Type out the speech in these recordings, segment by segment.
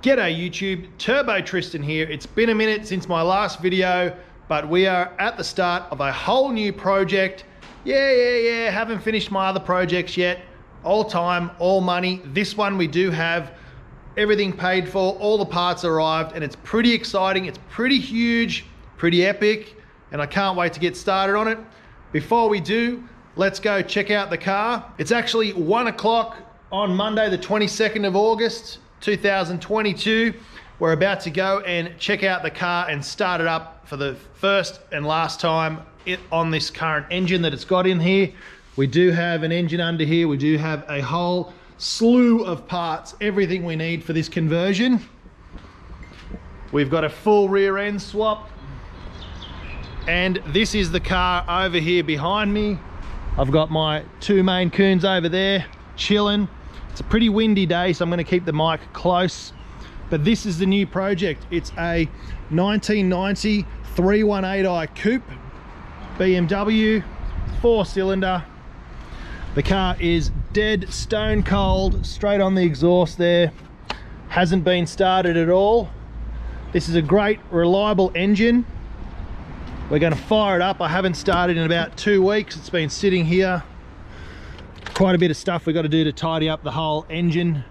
G'day YouTube, Turbo Tristan here. It's been a minute since my last video, but we are at the start of a whole new project. Yeah, haven't finished my other projects yet. All time, all money. This one we do have everything paid for, all the parts arrived, and it's pretty exciting. It's pretty huge, pretty epic, and I can't wait to get started on it. Before we do, let's go check out the car. It's actually 1 o'clock on Monday, the 22nd of August, 2022. We're about to go and check out the car and start it up for the first and last time on this current engine that it's got in here. We do have an engine under here. We do have a whole slew of parts, everything we need for this conversion. We've got a full rear end swap. And this is the car over here behind me. I've got my two Maine Coons over there chilling. It's a pretty windy day, so I'm going to keep the mic close. But this is the new project. It's a 1990 318i Coupe BMW, 4-cylinder. The car is dead stone cold, straight on the exhaust there. Hasn't been started at all. This is a great, reliable engine. We're going to fire it up. I haven't started in about 2 weeks. It's been sitting here. Quite a bit of stuff we've got to do to tidy up the whole engine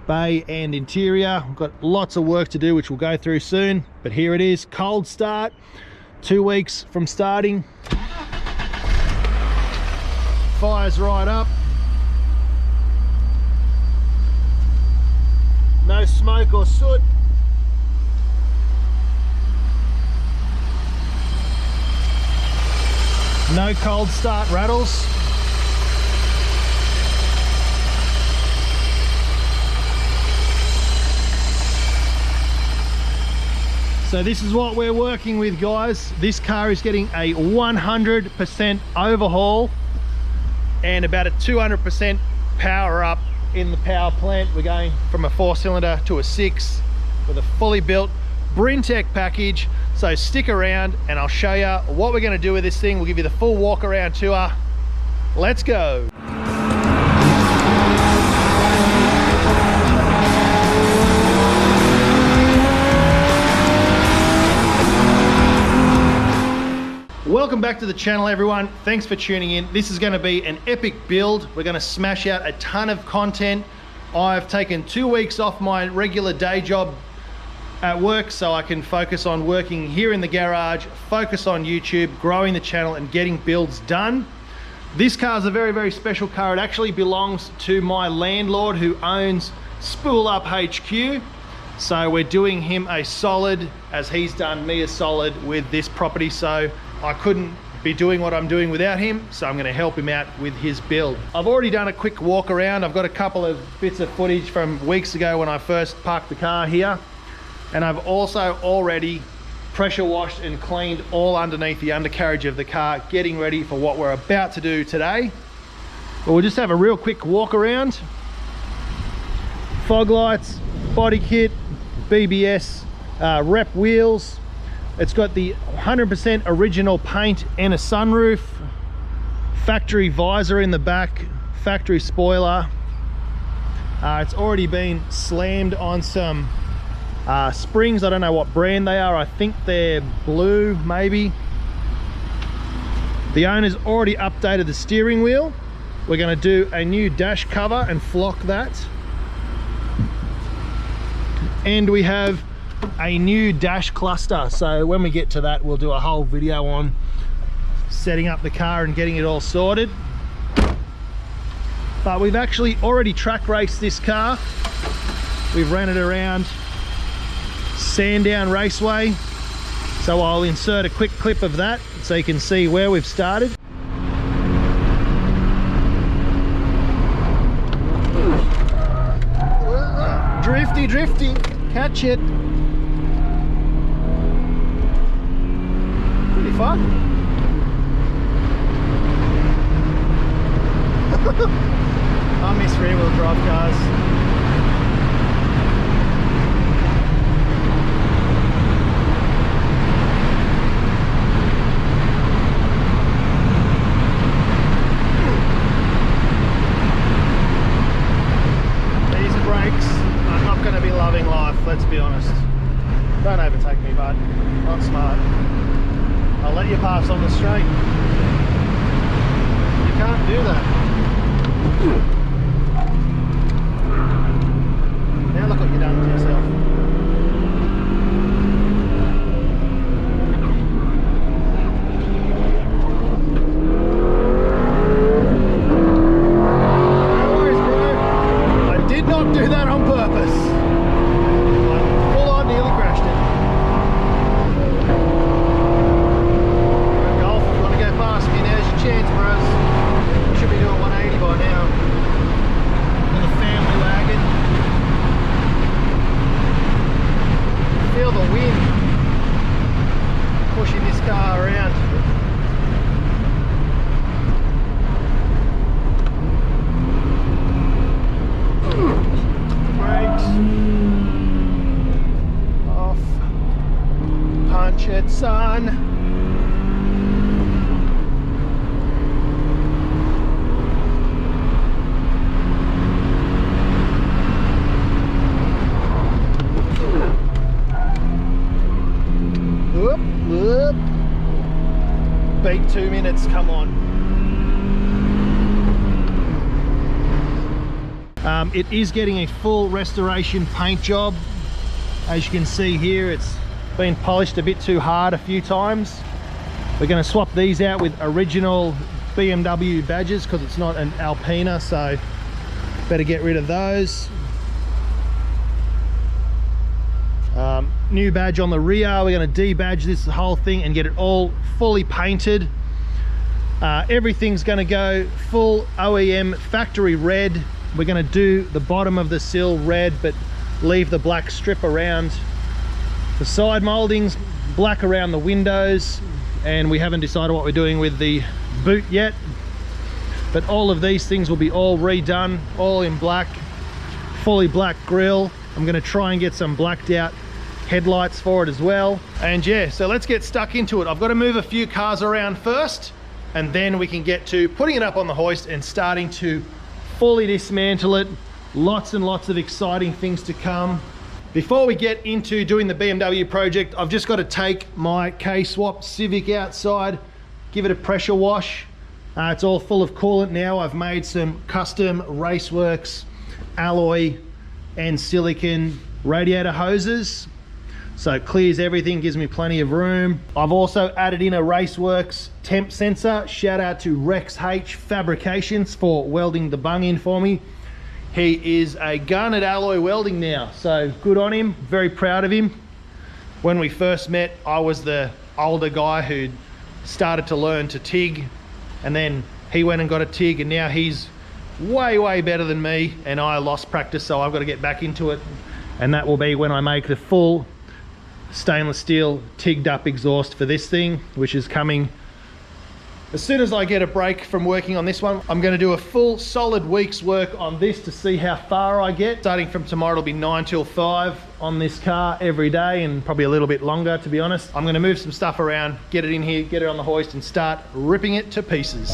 bay and interior. We've got lots of work to do, which we'll go through soon. But here it is, cold start, 2 weeks from starting. Fires right up. No smoke or soot. No cold start rattles. So this is what we're working with, guys. This car is getting a 100% overhaul and about a 200% power up in the power plant. We're going from a 4-cylinder to a 6 with a fully built Brintec package. So stick around and I'll show you what we're going to do with this thing. We'll give you the full walk around tour. Let's go. Welcome back to the channel, everyone. Thanks for tuning in. This is going to be an epic build. We're going to smash out a ton of content. I've taken 2 weeks off my regular day job at work so I can focus on working here in the garage, focus on YouTube, growing the channel and getting builds done. This car is a very, very special car. It actually belongs to my landlord who owns Spool Up HQ. So we're doing him a solid as he's done me a solid with this property. So I couldn't be doing what I'm doing without him, so I'm going to help him out with his build. I've already done a quick walk around. I've got a couple of bits of footage from weeks ago when I first parked the car here, and I've also already pressure washed and cleaned all underneath the undercarriage of the car, getting ready for what we're about to do today. But we'll just have a real quick walk around. Fog lights, body kit, BBS, rep wheels. It's got the 100% original paint and a sunroof, factory visor in the back, factory spoiler. It's already been slammed on some springs. I don't know what brand they are. I think they're blue, maybe. The owner's already updated the steering wheel. We're going to do a new dash cover and flock that. And we have a new dash cluster, so when we get to that we'll do a whole video on setting up the car and getting it all sorted. But we've actually already track raced this car. We've ran it around Sandown Raceway, so I'll insert a quick clip of that so you can see where we've started. Drifty, catch it. Pretty fun. I miss rear-wheel drive cars. let's be honest. Don't overtake me, bud. Not smart. I'll let you pass on the straight. You can't do that. Now look what you've done to yourself. No worries, bro. I did not do that on purpose. I full on nearly crashed it. Golf, if you want to go past me, now's your chance, bros. We should be doing 180 by now. With a family wagon. Feel the wind pushing this car around. Brakes off. Punch it, son. Whoop, whoop. Beat 2 minutes, come on. It is getting a full restoration paint job. As you can see here, it's been polished a bit too hard a few times. We're going to swap these out with original BMW badges because it's not an Alpina, so better get rid of those. New badge on the rear. We're going to debadge this whole thing and get it all fully painted. Everything's going to go full OEM factory red. We're going to do the bottom of the sill red but leave the black strip around the side moldings, black around the windows, and we haven't decided what we're doing with the boot yet, but all of these things will be all redone, all in black, fully black grille. I'm going to try and get some blacked out headlights for it as well. And yeah, so let's get stuck into it. I've got to move a few cars around first, and then we can get to putting it up on the hoist and starting to fully dismantle it. Lots and lots of exciting things to come. Before we get into doing the BMW project, I've just got to take my K-Swap Civic outside, give it a pressure wash. It's all full of coolant now. I've made some custom Raceworks alloy and silicon radiator hoses, so it clears everything, gives me plenty of room. I've also added in a Raceworks temp sensor. Shout out to Rex H Fabrications for welding the bung in for me. He is a garnet alloy welding now, so good on him. Very proud of him. When we first met, I was the older guy who started to learn to TIG, and then he went and got a TIG, and now he's way better than me, and I lost practice, so I've got to get back into it. And that will be when I make the full stainless steel TIG'd up exhaust for this thing, which is coming as soon as I get a break from working on this one. I'm going to do a full solid week's work on this to see how far I get. Starting from tomorrow, it'll be 9 till 5 on this car every day, and probably a little bit longer, to be honest. I'm going to move some stuff around, get it in here, get it on the hoist, and start ripping it to pieces.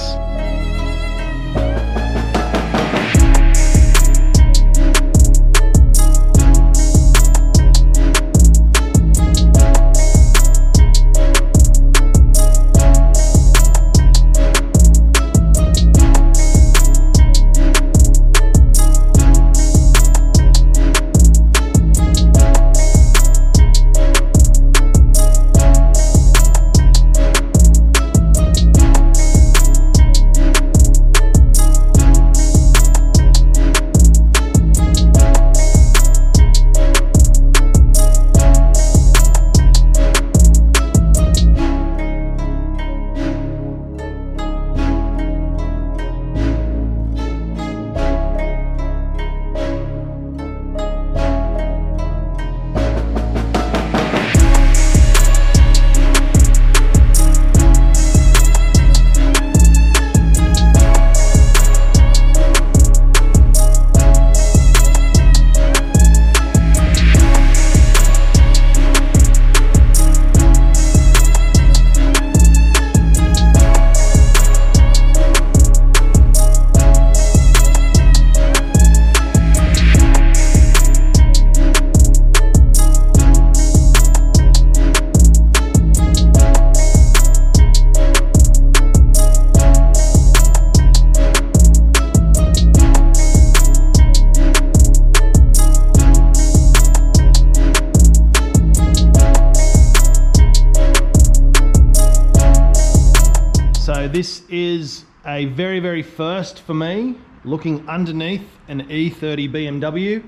this is a very, very first for me, looking underneath an E30 BMW.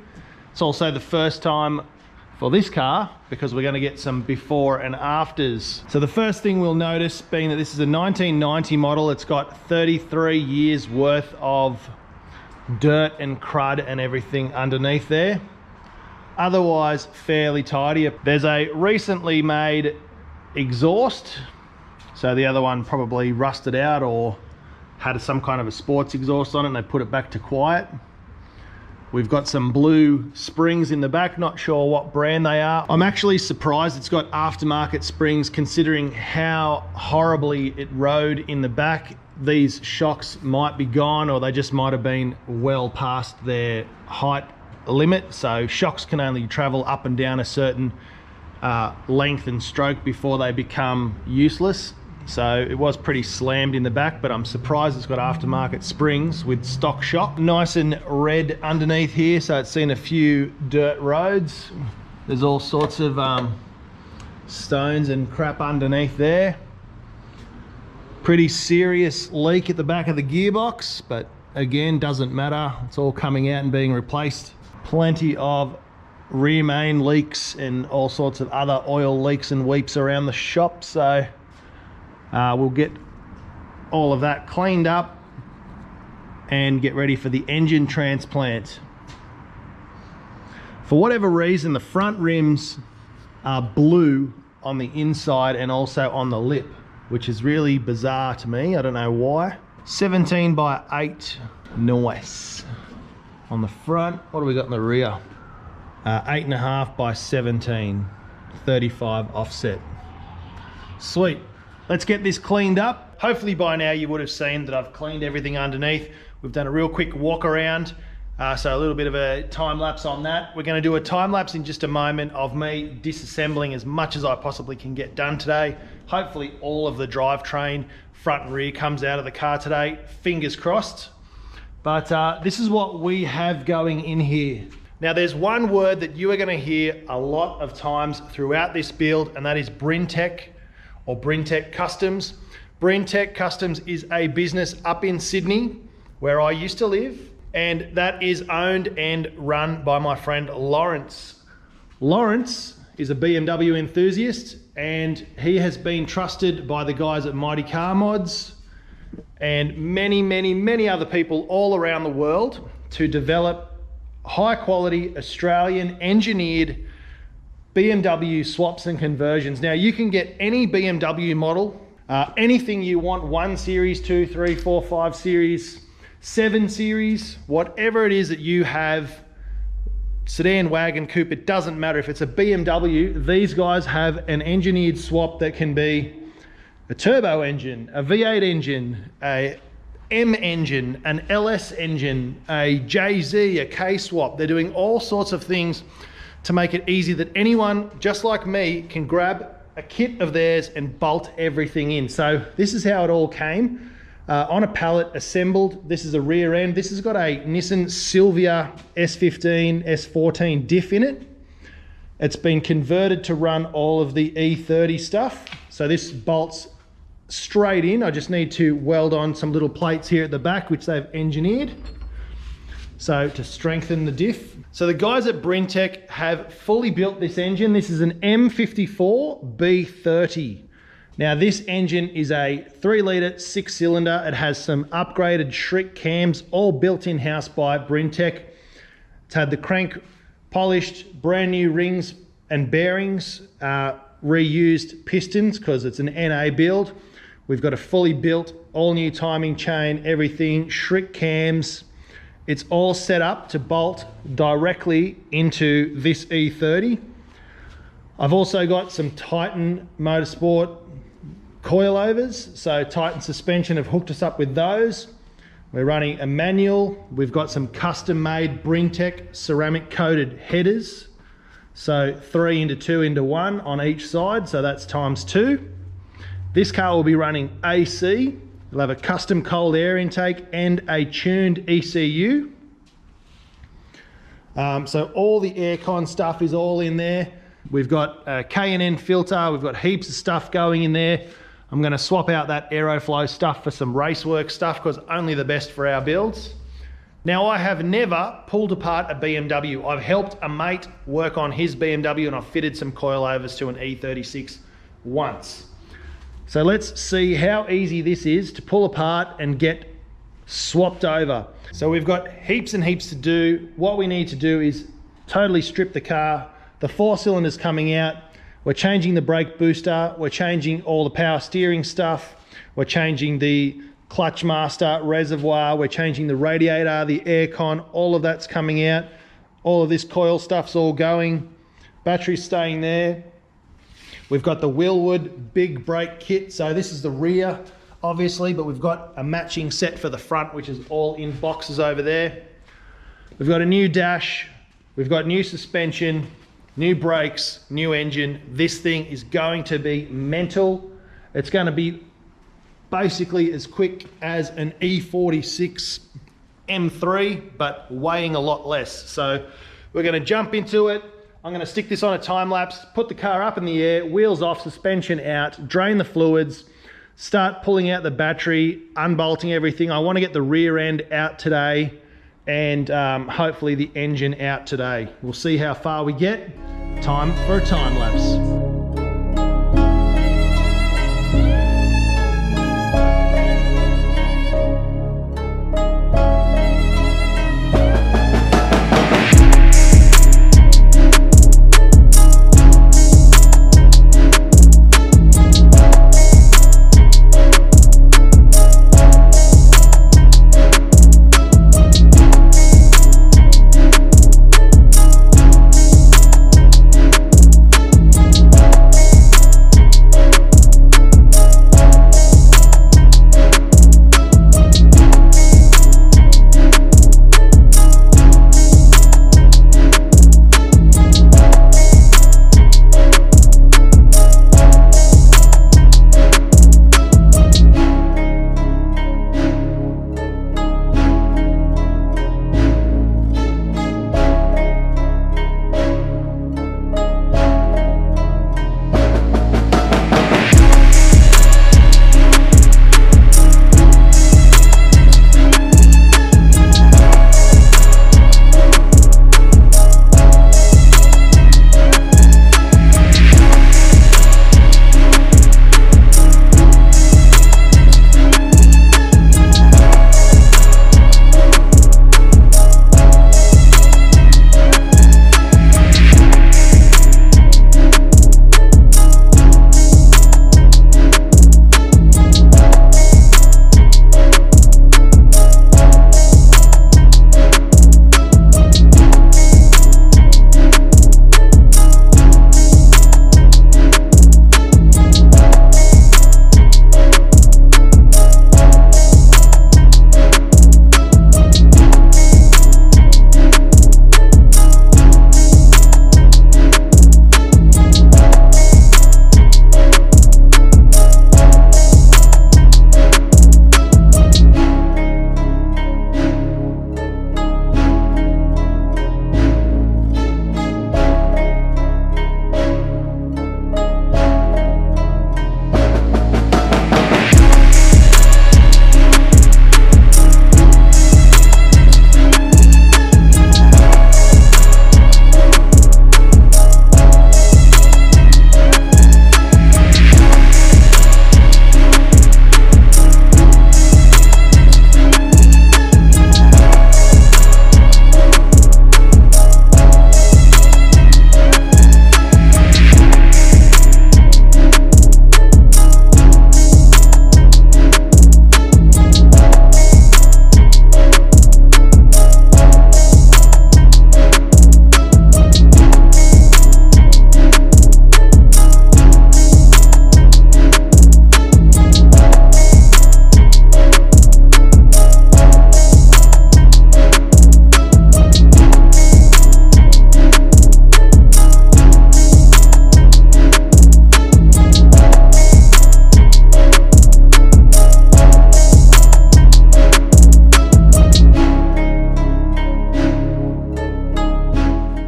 It's also the first time for this car because we're going to get some before and afters. So the first thing we'll notice being that this is a 1990 model, it's got 33 years worth of dirt and crud and everything underneath there. Otherwise fairly tidy. There's a recently made exhaust, so the other one probably rusted out or had some kind of a sports exhaust on it and they put it back to quiet. We've got some blue springs in the back, not sure what brand they are. I'm actually surprised it's got aftermarket springs considering how horribly it rode in the back. These shocks might be gone or they just might have been well past their height limit. So shocks can only travel up and down a certain length and stroke before they become useless. So it was pretty slammed in the back, but I'm surprised it's got aftermarket springs with stock shock. Nice and red underneath here, so it's seen a few dirt roads. There's all sorts of stones and crap underneath there. Pretty serious leak at the back of the gearbox, but again, doesn't matter. It's all coming out and being replaced. Plenty of rear main leaks and all sorts of other oil leaks and weeps around the shop, so we'll get all of that cleaned up and get ready for the engine transplant. For whatever reason, the front rims are blue on the inside and also on the lip, which is really bizarre to me. I don't know why. 17 by 8, nice. On the front, what do we got in the rear? 8.5 by 17, 35 offset. Sweet. Let's get this cleaned up. Hopefully by now you would have seen that I've cleaned everything underneath. We've done a real quick walk around, so a little bit of a time lapse on that. We're going to do a time lapse in just a moment of me disassembling as much as I possibly can get done today. Hopefully all of the drivetrain, front and rear, comes out of the car today. Fingers crossed. But this is what we have going in here. Now there's one word that you are going to hear a lot of times throughout this build, and that is Brintec or Brintec Customs. Brintec Customs is a business up in Sydney where I used to live, and that is owned and run by my friend Lawrence. Lawrence is a BMW enthusiast and he has been trusted by the guys at Mighty Car Mods and many other people all around the world to develop high quality Australian engineered BMW swaps and conversions. Now you can get any BMW model, anything you want, 1 series, 2, 3, 4, 5 series, 7 series, whatever it is that you have, sedan, wagon, coupe, it doesn't matter. If it's a BMW, these guys have an engineered swap that can be a turbo engine, a V8 engine, a M engine, an LS engine, a JZ, a K-swap. They're doing all sorts of things to make it easy that anyone just like me can grab a kit of theirs and bolt everything in. So this is how it all came, on a pallet, assembled. This is a rear end. This has got a Nissan Silvia S15, S14 diff in it. It's been converted to run all of the E30 stuff. So this bolts straight in. I just need to weld on some little plates here at the back, which they've engineered, so to strengthen the diff. So the guys at Brintec have fully built this engine. This is an M54B30. Now this engine is a 3-litre 6-cylinder. It has some upgraded Schrick cams, all built in-house by Brintec. It's had the crank polished, brand new rings and bearings, reused pistons because it's an NA build. We've got a fully built, all new timing chain, everything, Schrick cams. It's all set up to bolt directly into this E30. I've also got some Titan Motorsport coilovers. So Titan Suspension have hooked us up with those. We're running a manual. We've got some custom made Brintec ceramic coated headers. So 3 into 2 into 1 on each side. So that's ×2. This car will be running AC. We'll have a custom cold air intake and a tuned ECU. So all the aircon stuff is all in there. We've got a K&N filter. We've got heaps of stuff going in there. I'm going to swap out that Aeroflow stuff for some racework stuff because only the best for our builds. Now, I have never pulled apart a BMW. I've helped a mate work on his BMW and I've fitted some coilovers to an E36 once. So let's see how easy this is to pull apart and get swapped over. So we've got heaps and heaps to do. What we need to do is totally strip the car. The 4 cylinders coming out. We're changing the brake booster. We're changing all the power steering stuff. We're changing the clutch master reservoir. We're changing the radiator, the aircon, all of that's coming out. All of this coil stuff's all going. Battery's staying there. We've got the Willwood big brake kit. So this is the rear, obviously, but we've got a matching set for the front, which is all in boxes over there. We've got a new dash. We've got new suspension, new brakes, new engine. This thing is going to be mental. It's going to be basically as quick as an E46 M3, but weighing a lot less. So we're going to jump into it. I'm going to stick this on a time lapse, put the car up in the air, wheels off, suspension out, drain the fluids, start pulling out the battery, unbolting everything. I want to get the rear end out today and hopefully the engine out today. We'll see how far we get. Time for a time lapse.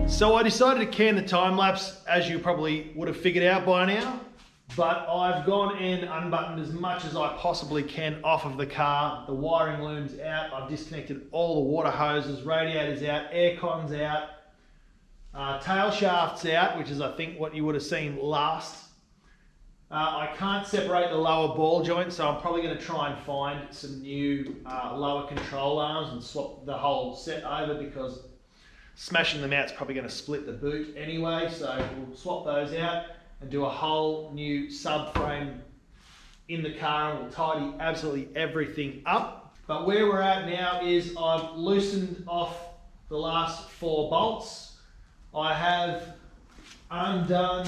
So I decided to can the time lapse, as you probably would have figured out by now. but I've gone and unbuttoned as much as I possibly can off of the car. The wiring loom's out. I've disconnected all the water hoses, radiators out, air cons out, tail shafts out, which is I think what you would have seen last. I can't separate the lower ball joint, so I'm probably going to try and find some new lower control arms and swap the whole set over, because smashing them out is probably going to split the boot anyway. So we'll swap those out and do a whole new subframe in the car, and we'll tidy absolutely everything up. But where we're at now is I've loosened off the last 4 bolts. I have undone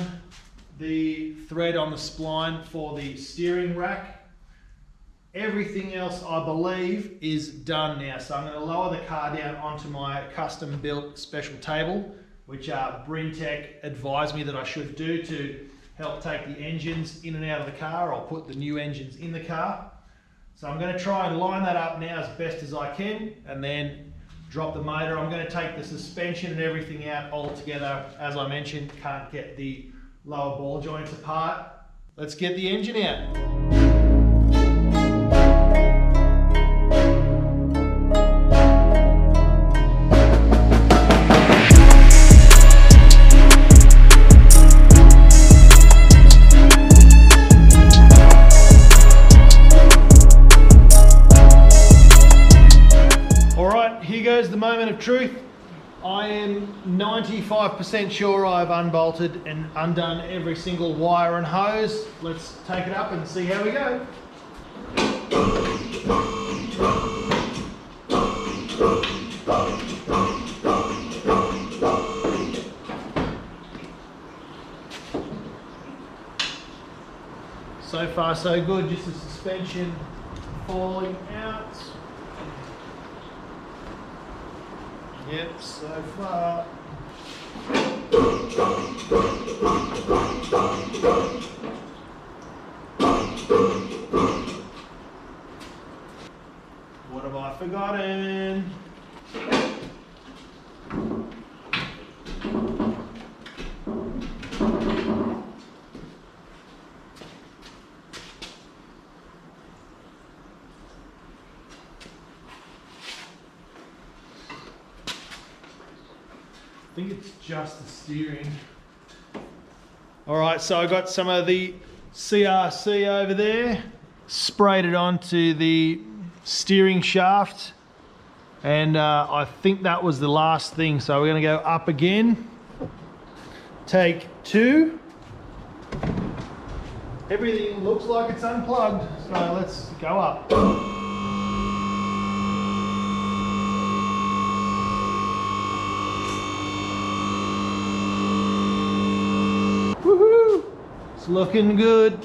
the thread on the spline for the steering rack. Everything else I believe is done now. So I'm going to lower the car down onto my custom built special table, which Brintec advised me that I should do to help take the engines in and out of the car, or put the new engines in the car. So I'm going to try and line that up now as best as I can, and then drop the motor. I'm going to take the suspension and everything out all together. As I mentioned, can't get the lower ball joints apart. Let's get the engine out. Alright, here goes the moment of truth. I am 95% sure I've unbolted and undone every single wire and hose. Let's take it up and see how we go. So far so good, just the suspension falling out. Yep, so far. What have I forgotten? I think it's just the steering. All right, so I got some of the CRC over there, sprayed it onto the steering shaft, and I think that was the last thing. So we're gonna go up again. Take 2. Everything looks like it's unplugged, so let's go up. Woohoo! It's looking good.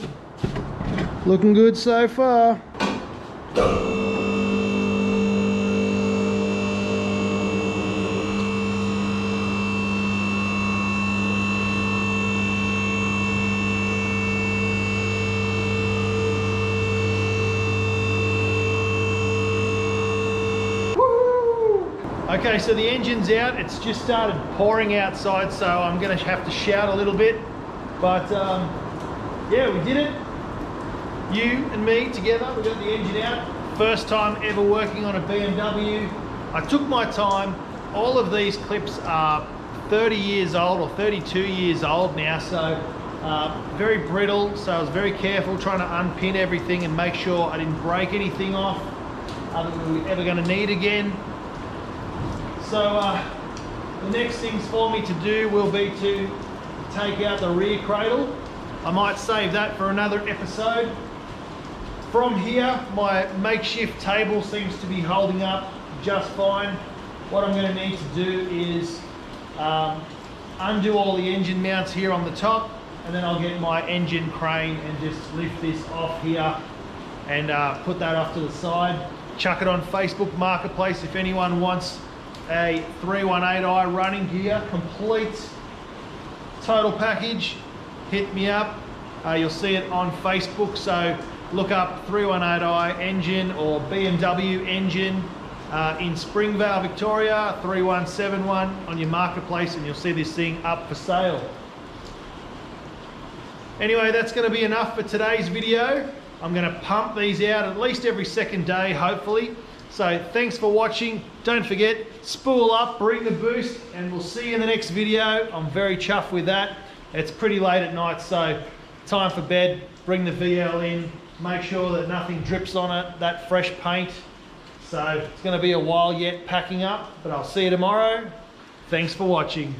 Looking good so far. Okay, so the engine's out. It's just started pouring outside, so I'm gonna have to shout a little bit. But yeah, we did it. You and me together, we got the engine out. First time ever working on a BMW. I took my time. All of these clips are 30 years old or 32 years old now, so very brittle. So I was very careful trying to unpin everything and make sure I didn't break anything off other than we were ever gonna need again. So the next things for me to do will be to take out the rear cradle. I might save that for another episode. From here, my makeshift table seems to be holding up just fine. What I'm going to need to do is undo all the engine mounts here on the top, and then I'll get my engine crane and just lift this off here and put that off to the side. Chuck it on Facebook Marketplace if anyone wants a 318i running gear, complete total package. Hit me up. You'll see it on Facebook, so look up 318i engine or BMW engine in Springvale, Victoria, 3171 on your marketplace, and you'll see this thing up for sale. Anyway, that's going to be enough for today's video. I'm going to pump these out at least every second day, hopefully. So thanks for watching. Don't forget, spool up, bring the boost, and we'll see you in the next video. I'm very chuffed with that. It's pretty late at night, so time for bed. Bring the VL in, make sure that nothing drips on it, that fresh paint. So it's going to be a while yet packing up, but I'll see you tomorrow. Thanks for watching.